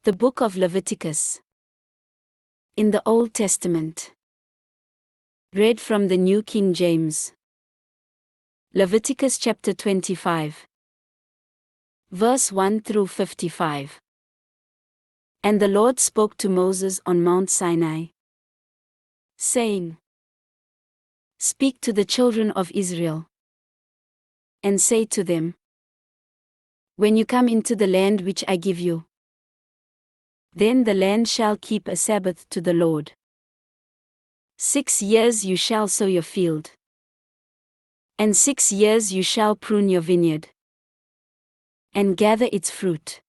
The Book of Leviticus. In the Old Testament. Read from the New King James. Leviticus chapter 25. Verse 1 through 55. And the Lord spoke to Moses on Mount Sinai, saying, Speak to the children of Israel, and say to them, When you come into the land which I give you, then the land shall keep a Sabbath to the Lord. 6 years you shall sow your field, and 6 years you shall prune your vineyard, and gather its fruit.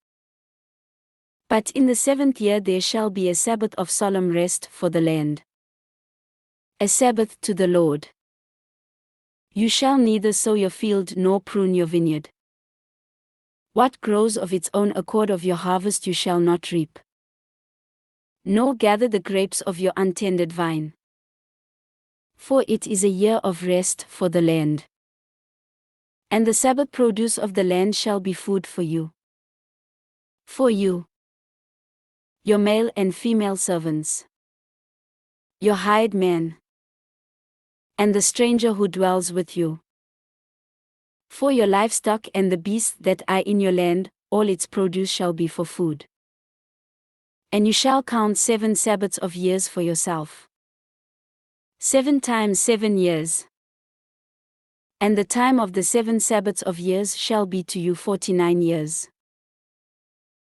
But in the 7th year there shall be a Sabbath of solemn rest for the land, a Sabbath to the Lord. You shall neither sow your field nor prune your vineyard. What grows of its own accord of your harvest you shall not reap, nor gather the grapes of your untended vine. For it is a year of rest for the land. And the Sabbath produce of the land shall be food for you. For you, your male and female servants, your hired man, and the stranger who dwells with you. For your livestock and the beasts that are in your land, all its produce shall be for food. And you shall count 7 Sabbaths of years for yourself. 7 times 7 years. And the time of the 7 Sabbaths of years shall be to you 49 years.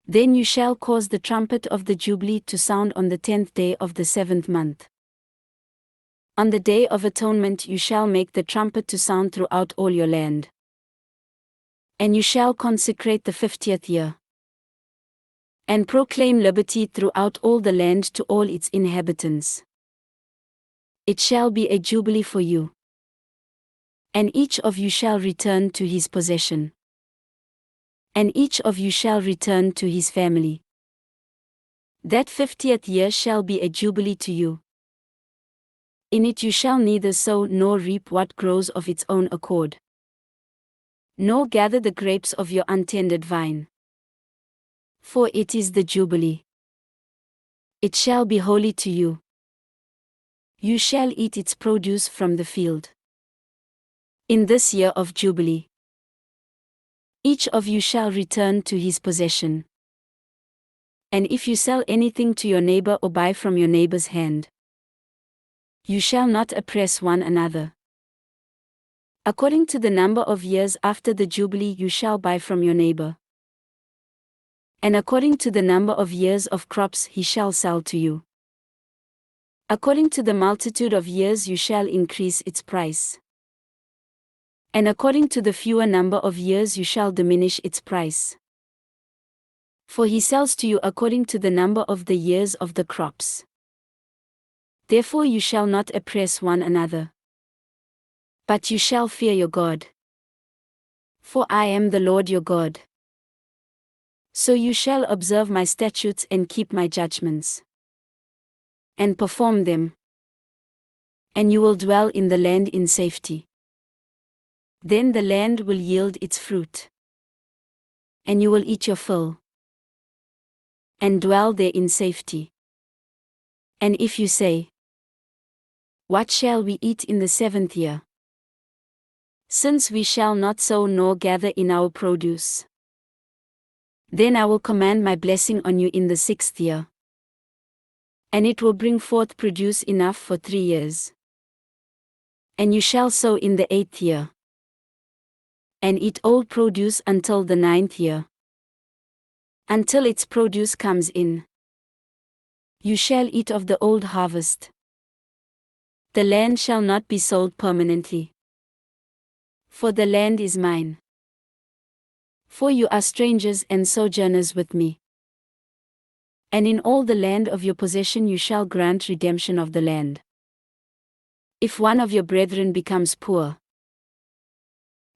Then you shall cause the trumpet of the Jubilee to sound on the 10th day of the 7th month. On the day of atonement you shall make the trumpet to sound throughout all your land. And you shall consecrate the 50th year, and proclaim liberty throughout all the land to all its inhabitants. It shall be a jubilee for you, and each of you shall return to his possession, and each of you shall return to his family. That 50th year shall be a jubilee to you. In it you shall neither sow nor reap what grows of its own accord, nor gather the grapes of your untended vine. For it is the Jubilee. It shall be holy to you. You shall eat its produce from the field. In this year of Jubilee, each of you shall return to his possession. And if you sell anything to your neighbor or buy from your neighbor's hand, you shall not oppress one another. According to the number of years after the Jubilee you shall buy from your neighbor, and according to the number of years of crops he shall sell to you. According to the multitude of years you shall increase its price, and according to the fewer number of years you shall diminish its price. For he sells to you according to the number of the years of the crops. Therefore you shall not oppress one another, but you shall fear your God. For I am the Lord your God. So you shall observe my statutes and keep my judgments, and perform them, and you will dwell in the land in safety. Then the land will yield its fruit, and you will eat your fill, and dwell there in safety. And if you say, What shall we eat in the 7th year? Since we shall not sow nor gather in our produce, then I will command my blessing on you in the 6th year, and it will bring forth produce enough for 3 years. And you shall sow in the 8th year, and eat old produce until the 9th year, until its produce comes in. You shall eat of the old harvest. The land shall not be sold permanently, for the land is mine. For you are strangers and sojourners with me. And in all the land of your possession you shall grant redemption of the land. If one of your brethren becomes poor,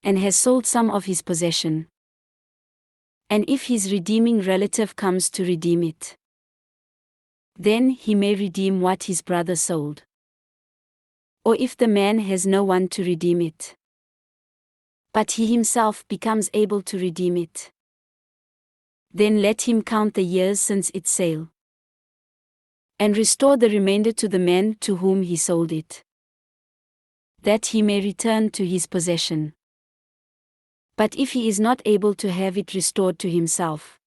and has sold some of his possession, and if his redeeming relative comes to redeem it, then he may redeem what his brother sold. Or if the man has no one to redeem it, but he himself becomes able to redeem it, Then let him count the years since its sale, and restore the remainder to the man to whom he sold it, that he may return to his possession. But if he is not able to have it restored to himself,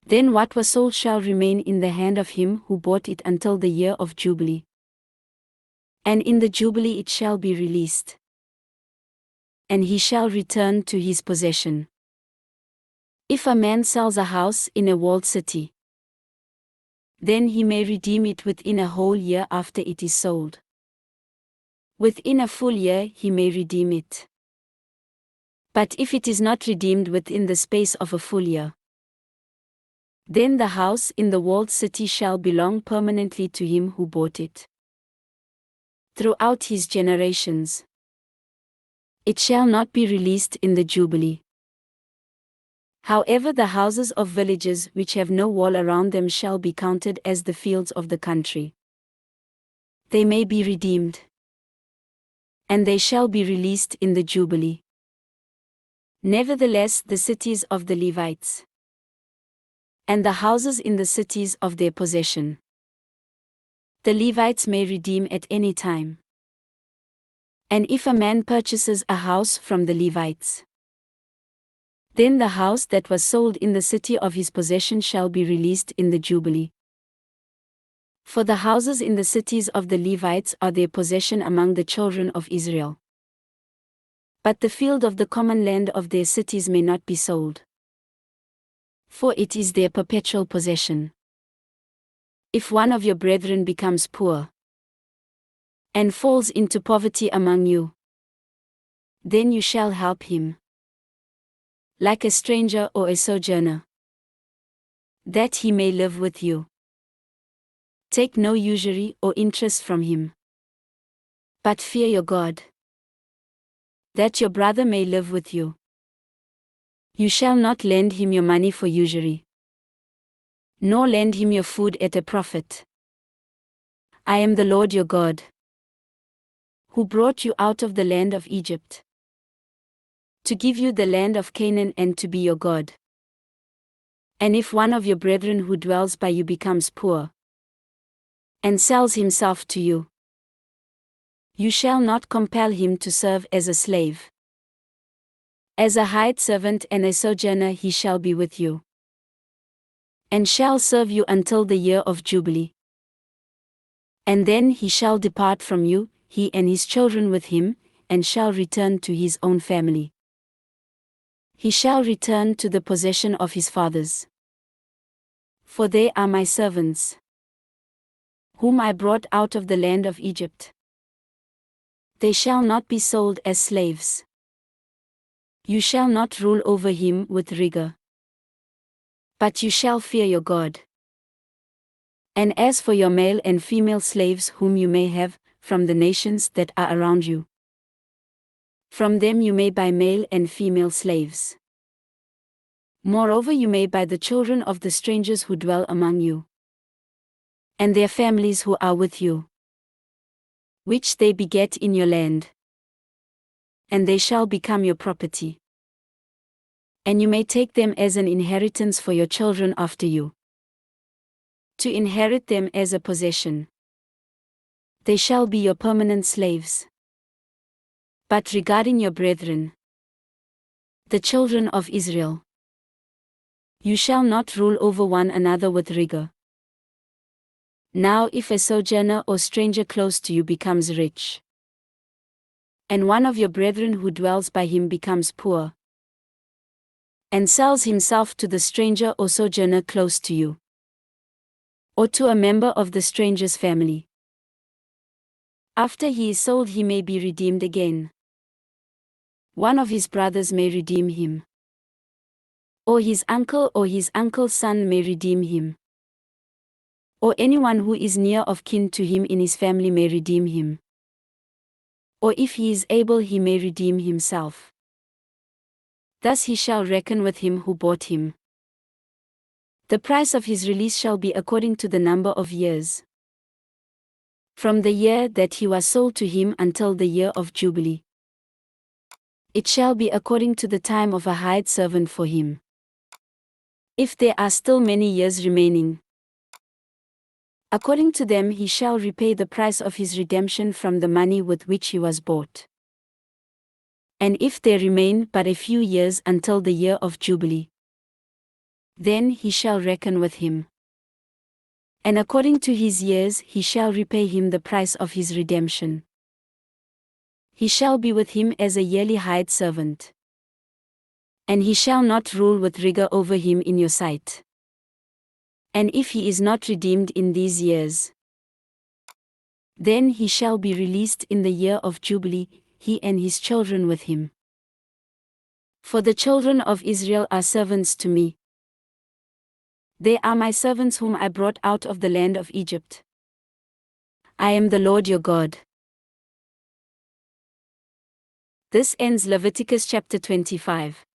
then what was sold shall remain in the hand of him who bought it until the year of Jubilee. And in the Jubilee it shall be released, and he shall return to his possession. If a man sells a house in a walled city, then he may redeem it within a whole year after it is sold. Within a full year he may redeem it. But if it is not redeemed within the space of a full year, then the house in the walled city shall belong permanently to him who bought it. Throughout his generations, it shall not be released in the Jubilee. However, the houses of villages which have no wall around them shall be counted as the fields of the country. They may be redeemed, and they shall be released in the Jubilee. Nevertheless, the cities of the Levites, and the houses in the cities of their possession, the Levites may redeem at any time. And if a man purchases a house from the Levites, then the house that was sold in the city of his possession shall be released in the Jubilee. For the houses in the cities of the Levites are their possession among the children of Israel. But the field of the common land of their cities may not be sold, for it is their perpetual possession. If one of your brethren becomes poor, and falls into poverty among you, then you shall help him, like a stranger or a sojourner, that he may live with you. Take no usury or interest from him, but fear your God, that your brother may live with you. You shall not lend him your money for usury, nor lend him your food at a profit. I am the Lord your God, who brought you out of the land of Egypt, to give you the land of Canaan and to be your God. And if one of your brethren who dwells by you becomes poor, and sells himself to you, you shall not compel him to serve as a slave. As a hired servant and a sojourner he shall be with you, and shall serve you until the year of Jubilee. And then he shall depart from you, he and his children with him, and shall return to his own family. He shall return to the possession of his fathers, for they are my servants, whom I brought out of the land of Egypt. They shall not be sold as slaves. You shall not rule over him with rigor, but you shall fear your God. And as for your male and female slaves whom you may have, from the nations that are around you, from them you may buy male and female slaves. Moreover, you may buy the children of the strangers who dwell among you, and their families who are with you, which they beget in your land, and they shall become your property. And you may take them as an inheritance for your children after you, to inherit them as a possession. They shall be your permanent slaves. But regarding your brethren, the children of Israel, you shall not rule over one another with rigor. Now if a sojourner or stranger close to you becomes rich, and one of your brethren who dwells by him becomes poor, and sells himself to the stranger or sojourner close to you, or to a member of the stranger's family, after he is sold he may be redeemed again. One of his brothers may redeem him, or his uncle's son may redeem him, or anyone who is near of kin to him in his family may redeem him, or if he is able he may redeem himself. Thus he shall reckon with him who bought him. The price of his release shall be according to the number of years, from the year that he was sold to him until the year of Jubilee. It shall be according to the time of a hired servant for him. if there are still many years remaining. According to them he shall repay the price of his redemption from the money with which he was bought. And if there remain but a few years until the year of Jubilee, then he shall reckon with him. And according to his years he shall repay him the price of his redemption. He shall be with him as a yearly hired servant. And he shall not rule with rigor over him in your sight. And if he is not redeemed in these years, then he shall be released in the year of Jubilee, he and his children with him. For the children of Israel are servants to me. They are my servants whom I brought out of the land of Egypt. I am the Lord your God. This ends Leviticus chapter 25.